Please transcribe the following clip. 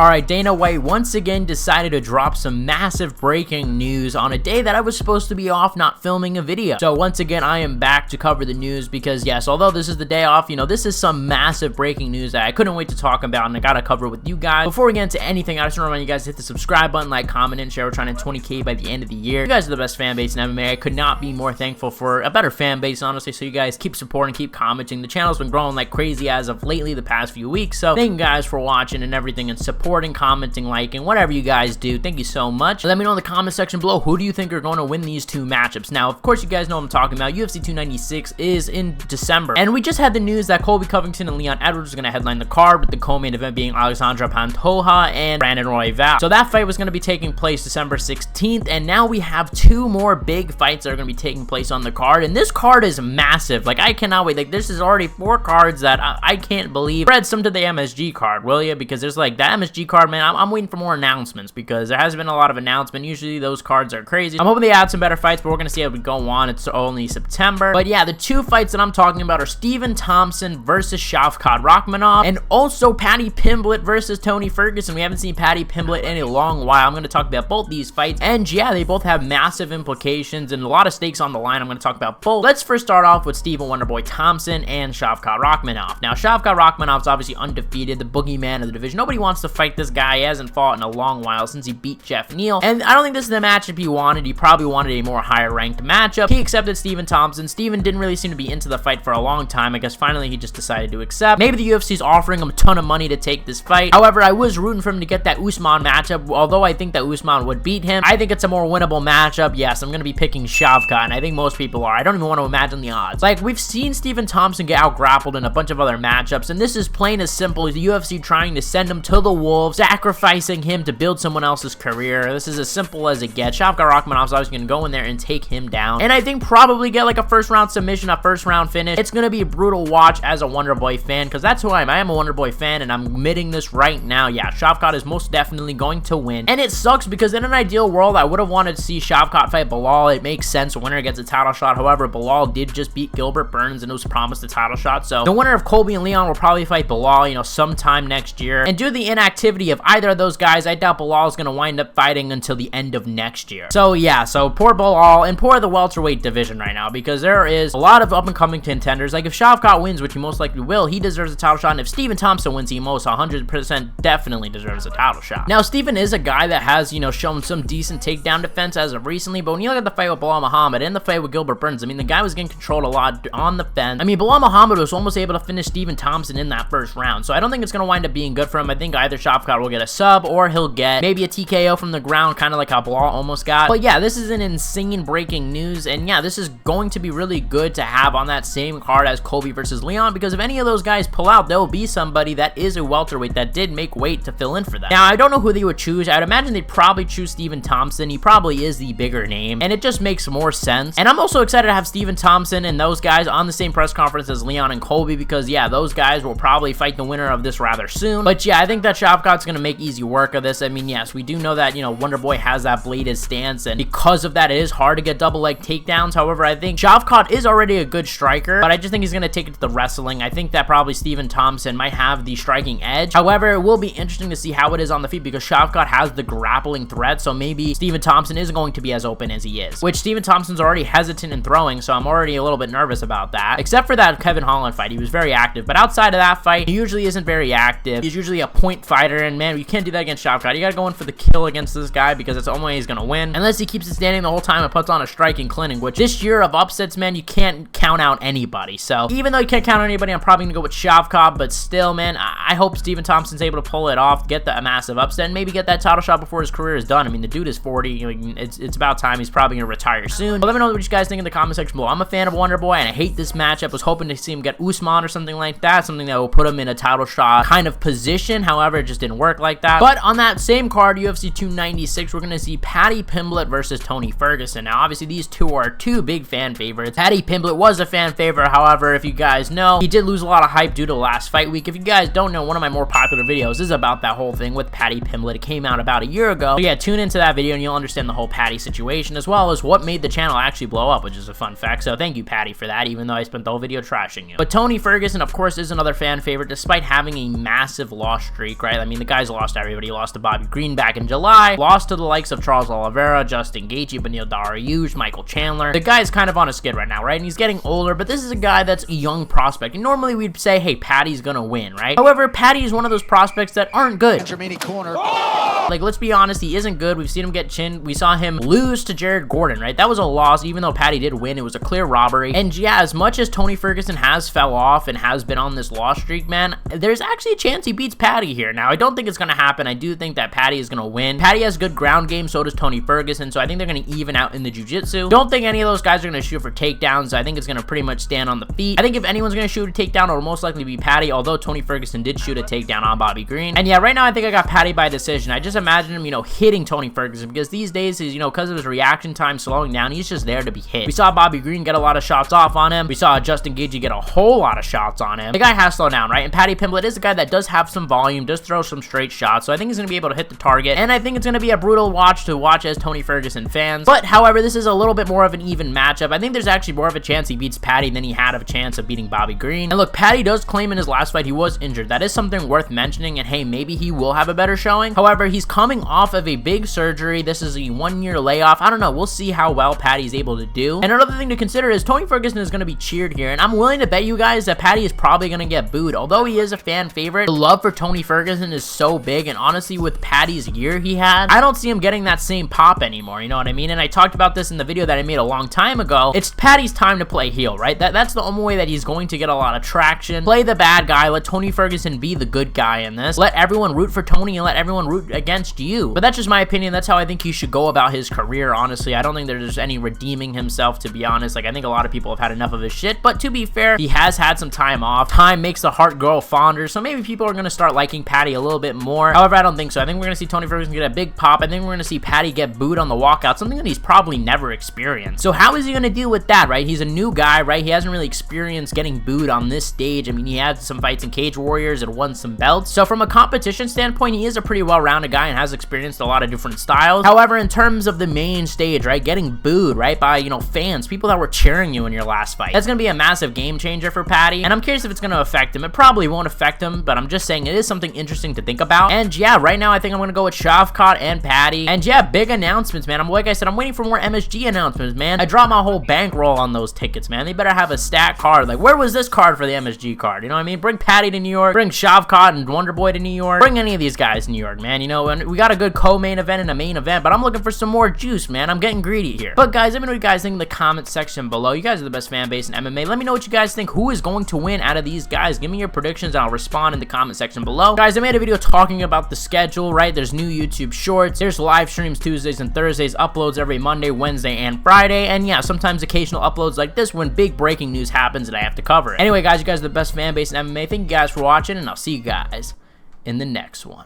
Alright, Dana White once again decided to drop some massive breaking news on a day that I was supposed to be off not filming a video. So once again, I am back to cover the news because yes, although this is the day off, this is some massive breaking news that I couldn't wait to talk about and I gotta cover it with you guys. Before we get into anything, I just want to remind you guys to hit the subscribe button, like, comment, and share. We're trying to 20K by the end of the year. You guys are the best fan base in MMA. I could not be more thankful for a better fan base, honestly, so you guys keep supporting, keep commenting. The channel's been growing like crazy as of lately the past few weeks, so thank you guys for watching and everything and supporting, commenting, liking, whatever you guys do. Thank you so much. Let me know in the comment section below, who do you think are going to win these two matchups? Now, of course, you guys know what I'm talking about. UFC 296 is in December, and we just had the news that Colby Covington and Leon Edwards are going to headline the card, with the co-main event being Alexandra Pantoja and Brandon Royval. So that fight was going to be taking place December 16th, and now we have two more big fights that are going to be taking place on the card, and this card is massive. Like, I cannot wait. Like, this is already 4 cards that I can't believe. Spread some to the MSG card, will you? Because there's like that MSG card, man. I'm waiting for more announcements because there hasn't been a lot of announcement. Usually those cards are crazy. I'm hoping they add some better fights, but we're gonna see how we go on. It's only September, but yeah, the two fights that I'm talking about are Stephen Thompson versus Shavkat Rakhmonov, and also Paddy Pimblett versus Tony Ferguson. We haven't seen Paddy Pimblett in a long while. I'm gonna talk about both these fights, and yeah, they both have massive implications and a lot of stakes on the line. I'm gonna talk about both. Let's first start off with Stephen Wonderboy Thompson and Shavkat Rakhmonov. Now, Shavkat Rakhmonov's obviously undefeated, the boogeyman of the division. Nobody wants to fight this guy. He hasn't fought in a long while since he beat Jeff Neal, and I don't think this is the matchup he wanted. He probably wanted a more higher ranked matchup. He accepted Stephen Thompson. Stephen didn't really seem to be into the fight for a long time. I guess finally he just decided to accept. Maybe the UFC's offering him a ton of money to take this fight. However, I was rooting for him to get that Usman matchup. Although I think that Usman would beat him, I think it's a more winnable matchup. Yes, I'm gonna be picking Shavkat, and I think most people are. I don't even want to imagine the odds. Like, we've seen Stephen Thompson get out grappled in a bunch of other matchups, and this is plain as simple as the UFC trying to send him to the wolves, sacrificing him to build someone else's career. This is as simple as it gets. Shavkat Rakhmonov's obviously going to go in there and take him down, and I think probably get like a first round submission, a first round finish. It's going to be a brutal watch as a Wonderboy fan, because that's who I am. I am a Wonderboy fan, and I'm admitting this right now. Yeah, Shavkat is most definitely going to win, and it sucks because in an ideal world, I would have wanted to see Shavkat fight Bilal. It makes sense. The winner gets a title shot. However, Bilal did just beat Gilbert Burns, and it was promised a title shot, so the winner of Colby and Leon will probably fight Bilal, sometime next year, and due to the inactivity of either of those guys, I doubt Bilal is going to wind up fighting until the end of next year. So yeah, so poor Bilal and poor the welterweight division right now, because there is a lot of up-and-coming contenders. Like, if Shavkat wins, which he most likely will, he deserves a title shot, and if Stephen Thompson wins, he most 100% definitely deserves a title shot. Now, Stephen is a guy that has, shown some decent takedown defense as of recently, but when you look at the fight with Bilal Muhammad and the fight with Gilbert Burns, I mean, the guy was getting controlled a lot on the fence. I mean, Bilal Muhammad was almost able to finish Stephen Thompson in that first round, so I don't think it's going to wind up being good for him. I think either Shavkat will get a sub or he'll get maybe a TKO from the ground, kind of like how Bilal almost got. But yeah, this is an insane breaking news, and yeah, this is going to be really good to have on that same card as Colby versus Leon, because if any of those guys pull out, there will be somebody that is a welterweight that did make weight to fill in for them. Now, I don't know who they would choose. I'd imagine they'd probably choose Stephen Thompson. He probably is the bigger name, and it just makes more sense. And I'm also excited to have Stephen Thompson and those guys on the same press conference as Leon and Colby, because yeah, those guys will probably fight the winner of this rather soon. But yeah, I think that Shavkat's going to make easy work of this. I mean, yes, we do know that, Wonderboy has that bladed stance, and because of that, it is hard to get double leg takedowns. However, I think Shavkat is already a good striker, but I just think he's going to take it to the wrestling. I think that probably Stephen Thompson might have the striking edge. However, it will be interesting to see how it is on the feet, because Shavkat has the grappling threat, so maybe Stephen Thompson is going to be as open as he is, which Stephen Thompson's already hesitant in throwing, so I'm already a little bit nervous about that. Except for that Kevin Holland fight, he was very active, but outside of that fight, he usually isn't very active. He's usually a point fighter, and man, you can't do that against Shavkat. You gotta go in for the kill against this guy, because that's the only way he's gonna win, unless he keeps it standing the whole time and puts on a striking clinic, which this year of upsets, man, you can't count out anybody. So even though you can't count out anybody, I'm probably gonna go with Shavkat, but still, man, I hope Stephen Thompson's able to pull it off, get the massive upset, and maybe get that title shot before his career is done. I mean, the dude is 40. It's about time. He's probably gonna retire soon. But let me know what you guys think in the comment section below. I'm a fan of Wonderboy, and I hate this matchup. Was hoping to see him get Usman or something like that, something that will put him in a title shot kind of position. However, it just didn't work like that. But on that same card, UFC 296, we're gonna see Paddy Pimblett versus Tony Ferguson. Now, obviously, these two are two big fan favorites. Paddy Pimblett was a fan favorite. However, if you guys know, he did lose a lot of hype due to last fight week. If you guys don't know, one of my more popular videos is about that whole thing with Paddy Pimblett. It came out about a year ago. So yeah, tune into that video and you'll understand the whole Paddy situation, as well as what made the channel actually blow up, which is a fun fact. So thank you, Paddy, for that, even though I spent the whole video trashing you. But Tony Ferguson, of course, is another fan favorite, despite having a massive loss streak, right? I mean, the guy's lost to everybody. He lost to Bobby Green back in July, lost to the likes of Charles Oliveira, Justin Gaethje, Beneil Dariush, Michael Chandler. The guy's kind of on a skid right now, right? And he's getting older, but this is a guy that's a young prospect. And normally we'd say, hey, Paddy's gonna win, right? However, Paddy is one of those prospects that aren't good. Corner. Like, let's be honest, he isn't good. We've seen him get chinned. We saw him lose to Jared Gordon, right? That was a loss, even though Paddy did win. It was a clear robbery. And yeah, as much as Tony Ferguson has fell off and has been on this loss streak, man, there's actually a chance he beats Paddy here. Now, I don't think it's gonna happen. I do think that Paddy is gonna win. Paddy has good ground game, so does Tony Ferguson, so I think they're gonna even out in the jiu-jitsu. Don't think any of those guys are gonna shoot for takedowns. I think it's gonna pretty much stand on the feet. I think if anyone's gonna shoot a takedown, it'll most likely be Paddy, although Tony Ferguson did shoot a takedown on Bobby Green. And yeah, right now I think I got Paddy by decision. I just imagine him, you know, hitting Tony Ferguson, because these days, you know, because of his reaction time slowing down, he's just there to be hit. We saw Bobby Green get a lot of shots off on him. We saw Justin Gaethje get a whole lot of shots on him. The guy has slowed down, right? And Paddy Pimblett is a guy that does have some volume, does throw some straight shots, so I think he's going to be able to hit the target, and I think it's going to be a brutal watch to watch as Tony Ferguson fans. But, however, this is a little bit more of an even matchup. I think there's actually more of a chance he beats Paddy than he had of a chance of beating Bobby Green. And look, Paddy does claim in his last fight he was injured. That is something worth mentioning, and hey, maybe he will have a better showing. However, he's coming off of a big surgery. This is a 1-year layoff. I don't know. We'll see how well Paddy's able to do. And another thing to consider is Tony Ferguson is going to be cheered here, and I'm willing to bet you guys that Paddy is probably going to get booed. Although he is a fan favorite, the love for Tony Ferguson is so big, and honestly, with Paddy's year he had, I don't see him getting that same pop anymore, you know what I mean? And I talked about this in the video that I made a long time ago. It's Paddy's time to play heel, right? That's the only way that he's going to get a lot of traction. Play the bad guy, let Tony Ferguson be the good guy in this. Let everyone root for Tony and let everyone root against you. But that's just my opinion. That's how I think he should go about his career, honestly. I don't think there's any redeeming himself, to be honest. Like, I think a lot of people have had enough of his shit, but to be fair, he has had some time off. Time makes the heart grow fonder, so maybe people are going to start liking Paddy a little bit more. However, I don't think so. I think we're going to see Tony Ferguson get a big pop. I think we're going to see Paddy get booed on the walkout, something that he's probably never experienced. So how is he going to deal with that, right? He's a new guy, right? He hasn't really experienced getting booed on this stage. I mean, he had some fights in Cage Warriors and won some belts. So from a competition standpoint, he is a pretty well-rounded guy and has experienced a lot of different styles. However, in terms of the main stage, right, getting booed, right, by, you know, fans, people that were cheering you in your last fight, that's going to be a massive game changer for Paddy, and I'm curious if it's going to affect him. It probably won't affect him, but I'm just saying it is something interesting to think about. And yeah, right now I think I'm going to go with Shavkat and Paddy. And yeah, big announcements, man. Like I said, I'm waiting for more MSG announcements, man. I dropped my whole bankroll on those tickets, man. They better have a stacked card. Like, where was this card for the MSG card? You know what I mean? Bring Paddy to New York, bring Shavkat and Wonderboy to New York, bring any of these guys to New York, man. You know, and we got a good co-main event and a main event, but I'm looking for some more juice, man. I'm getting greedy here. But guys, let me know what you guys think in the comment section below. You guys are the best fan base in MMA. Let me know what you guys think. Who is going to win out of these guys? Give me your predictions and I'll respond in the comment section below. Guys, I made a video talking about the schedule, right? There's new YouTube shorts. There's live streams Tuesdays and Thursdays, uploads every Monday, Wednesday, and Friday. And yeah, sometimes occasional uploads like this when big breaking news happens and I have to cover it. Anyway, guys, you guys are the best fan base in MMA. Thank you guys for watching, and I'll see you guys in the next one.